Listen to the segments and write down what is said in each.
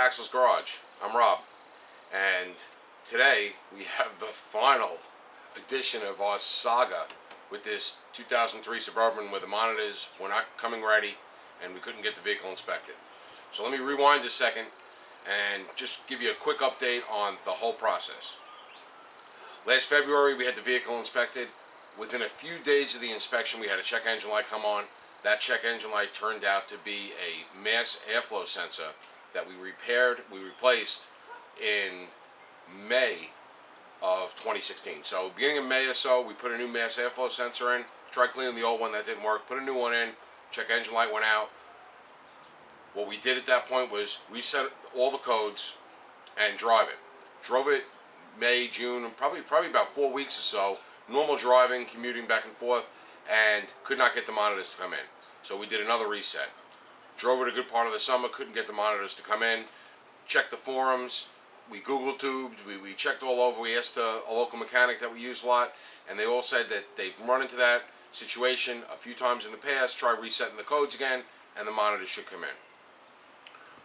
Axel's Garage. I'm Rob, and today we have the final edition of our saga with this 2003 Suburban where the monitors were not coming ready and we couldn't get the vehicle inspected. So let me rewind a second and just give you a quick update on the whole process. Last February we had the vehicle inspected. Within a few days of the inspection we had a check engine light come on. That check engine light turned out to be a mass airflow sensor that we replaced in May of 2016. So beginning of May or so, we put a new mass airflow sensor in, tried cleaning the old one, that didn't work, put a new one in, check engine light went out. What we did at that point was reset all the codes and drive it. Drove it May, June, and probably about 4 weeks or so, normal driving, commuting back and forth, and could not get the monitors to come in. So we did another reset. Drove it a good part of the summer, couldn't get the monitors to come in. Checked the forums, we Google tubed, we checked all over. We asked a local mechanic that we use a lot, and they all said that they've run into that situation a few times in the past, tried resetting the codes again, and the monitors should come in.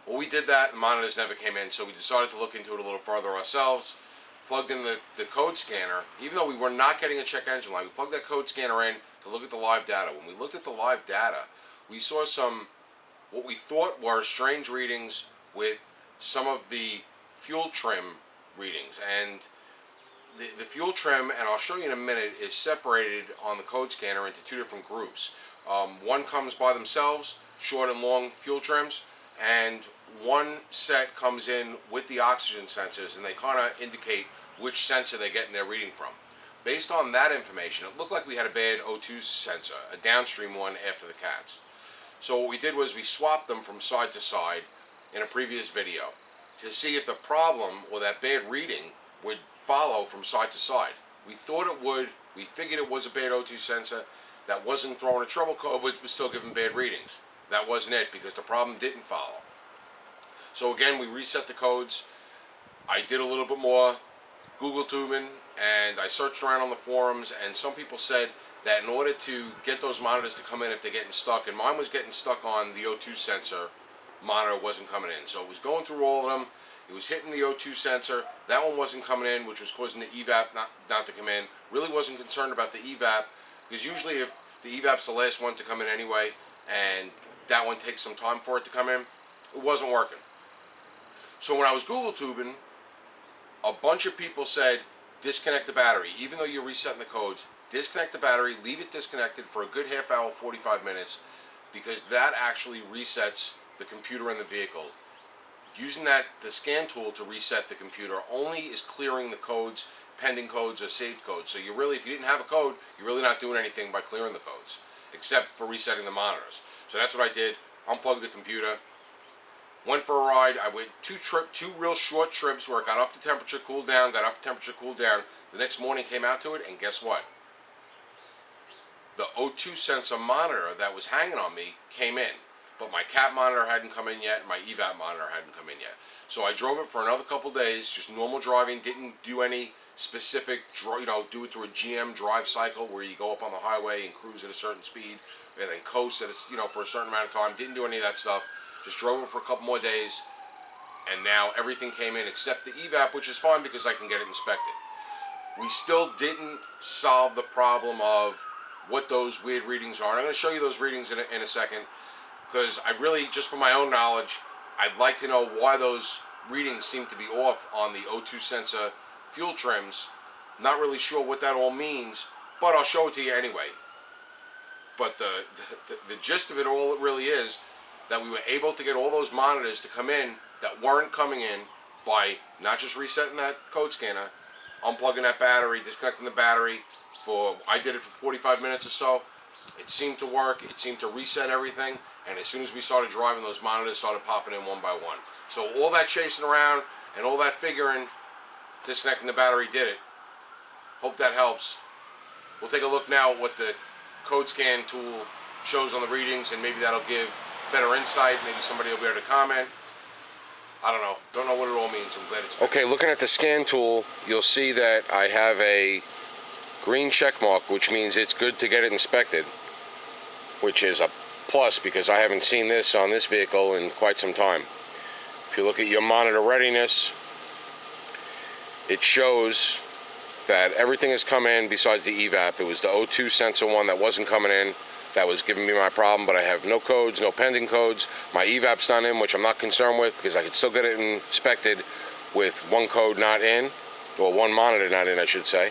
Well, we did that, the monitors never came in, so we decided to look into it a little further ourselves. Plugged in the code scanner. Even though we were not getting a check engine light, we plugged that code scanner in to look at the live data. When we looked at the live data, we saw some, what we thought were strange readings with some of the fuel trim readings. And the fuel trim, and I'll show you in a minute, is separated on the code scanner into two different groups. One comes by themselves, short and long fuel trims, and one set comes in with the oxygen sensors, and they kind of indicate which sensor they're getting their reading from. Based on that information, it looked like we had a bad O2 sensor, a downstream one after the cats. So what we did was we swapped them from side to side in a previous video to see if the problem or that bad reading would follow from side to side. We thought it would. We figured it was a bad O2 sensor that wasn't throwing a trouble code but was still giving bad readings. That wasn't it, because the problem didn't follow. So again, we reset the codes. I did a little bit more Google tubing, and I searched around on the forums, and some people said that in order to get those monitors to come in if they're getting stuck, and mine was getting stuck on the O2 sensor, monitor wasn't coming in. So it was going through all of them. It was hitting the O2 sensor. That one wasn't coming in, which was causing the evap not to come in. Really wasn't concerned about the evap, because usually if the evap's the last one to come in anyway, and that one takes some time for it to come in, it wasn't working. So when I was Google tubing, a bunch of people said, disconnect the battery. Even though you're resetting the codes, disconnect the battery, leave it disconnected for a good half hour, 45 minutes, because that actually resets the computer in the vehicle. Using the scan tool to reset the computer only is clearing the codes, pending codes or saved codes. So you really, if you didn't have a code, you're really not doing anything by clearing the codes, except for resetting the monitors. So that's what I did. Unplugged the computer. Went for a ride. I went two real short trips where it got up to temperature, cooled down, got up to temperature, cooled down. The next morning came out to it, and guess what? The O2 sensor monitor that was hanging on me came in, but my CAT monitor hadn't come in yet, my evap monitor hadn't come in yet. So I drove it for another couple days, just normal driving, didn't do any specific, do it through a GM drive cycle where you go up on the highway and cruise at a certain speed, and then coast at for a certain amount of time. Didn't do any of that stuff. Just drove it for a couple more days, and now everything came in except the evap, which is fine because I can get it inspected. We still didn't solve the problem of what those weird readings are. And I'm going to show you those readings in a second, because I really, just for my own knowledge, I'd like to know why those readings seem to be off on the O2 sensor fuel trims. Not really sure what that all means, but I'll show it to you anyway. But the gist of it all, it really is that we were able to get all those monitors to come in that weren't coming in by not just resetting that code scanner, unplugging that battery, disconnecting the battery. I did it for 45 minutes or so. It seemed to work. It seemed to reset everything. And as soon as we started driving, those monitors started popping in one by one. So all that chasing around and all that figuring, disconnecting the battery did it. Hope that helps. We'll take a look now at what the code scan tool shows on the readings, and maybe that'll give better insight. Maybe somebody will be able to comment. I don't know. Don't know what it all means. I'm glad it's fixed. Okay, looking at the scan tool, you'll see that I have a green check mark, which means it's good to get it inspected, which is a plus because I haven't seen this on this vehicle in quite some time. If you look at your monitor readiness, it shows that everything has come in besides the evap. It was the O2 sensor one that wasn't coming in that was giving me my problem, but I have no codes, no pending codes. My evap's not in, which I'm not concerned with because I can still get it inspected with one code not in, or one monitor not in, I should say.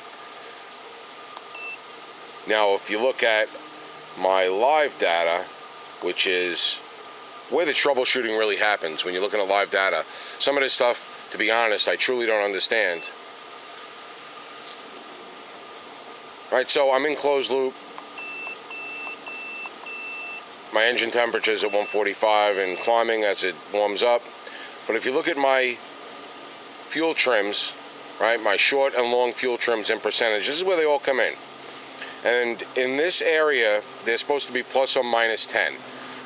Now, if you look at my live data, which is where the troubleshooting really happens when you're looking at live data, some of this stuff, to be honest, I truly don't understand. Right, so I'm in closed loop. My engine temperature is at 145 and climbing as it warms up. But if you look at my fuel trims, right, my short and long fuel trims in percentage, this is where they all come in. And in this area, they're supposed to be plus or minus 10.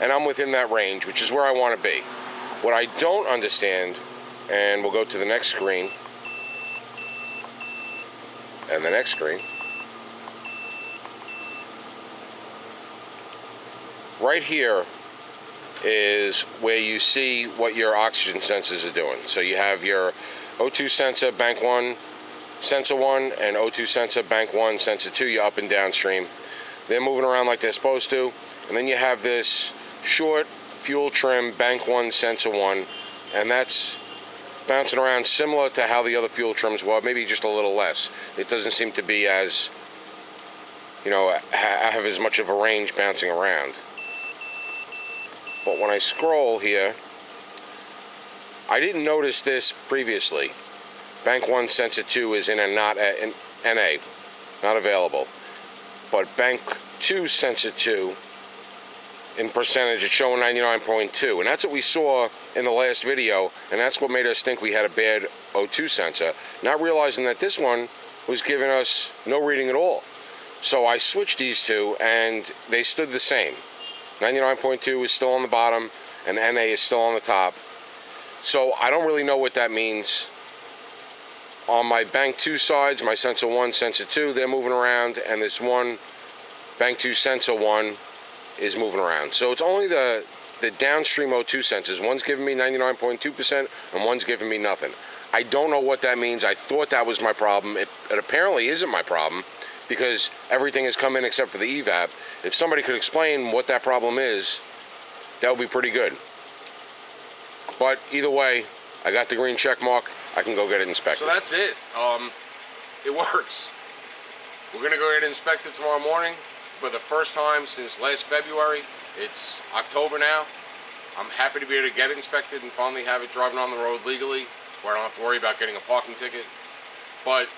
And I'm within that range, which is where I want to be. What I don't understand, and we'll go to the next screen, and the next screen. Right here is where you see what your oxygen sensors are doing. So you have your O2 sensor, bank 1, sensor 1, and O2 sensor, bank 1, sensor 2, your up and downstream. They're moving around like they're supposed to. And then you have this short fuel trim, bank 1, sensor 1, and that's bouncing around similar to how the other fuel trims were, maybe just a little less. It doesn't seem to be as, you know, have as much of a range bouncing around. But when I scroll here, I didn't notice this previously. Bank 1 sensor 2 is in a NA, not available. But bank 2 sensor 2, in percentage, it's showing 99.2. And that's what we saw in the last video, and that's what made us think we had a bad O2 sensor, not realizing that this one was giving us no reading at all. So I switched these two, and they stood the same. 99.2 is still on the bottom, and NA is still on the top. So I don't really know what that means. On my bank 2 sides, my sensor 1, sensor 2, they're moving around, and this one, bank 2, sensor 1, is moving around. So it's only the downstream O2 sensors. One's giving me 99.2%, and one's giving me nothing. I don't know what that means. I thought that was my problem. It apparently isn't my problem, because everything has come in except for the evap. If somebody could explain what that problem is, that would be pretty good. But either way, I got the green check mark. I can go get it inspected. So that's it. It works. We're gonna go get it inspected tomorrow morning for the first time since last February. It's October now. I'm happy to be able to get it inspected and finally have it driving on the road legally, where I don't have to worry about getting a parking ticket. But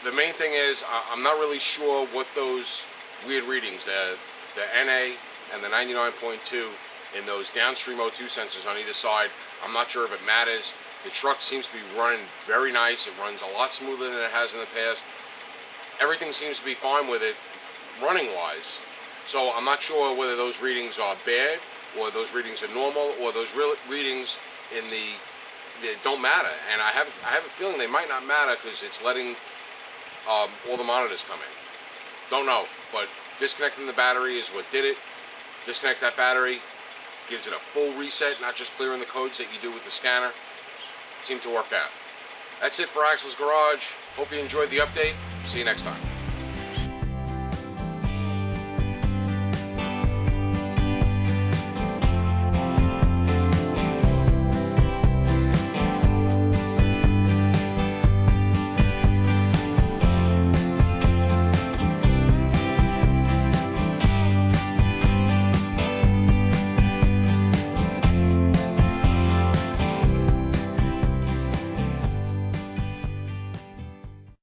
the main thing is, I'm not really sure what those weird readings, the NA and the 99.2 in those downstream O2 sensors on either side, I'm not sure if it matters. The truck seems to be running very nice. It runs a lot smoother than it has in the past. Everything seems to be fine with it, running-wise. So I'm not sure whether those readings are bad, or those readings are normal, or those readings in they don't matter. And I have a feeling they might not matter because it's letting all the monitors come in. Don't know, but disconnecting the battery is what did it. Disconnect that battery, gives it a full reset, not just clearing the codes that you do with the scanner. Seemed to work out. That's it for Axel's Garage. Hope you enjoyed the update. See you next time.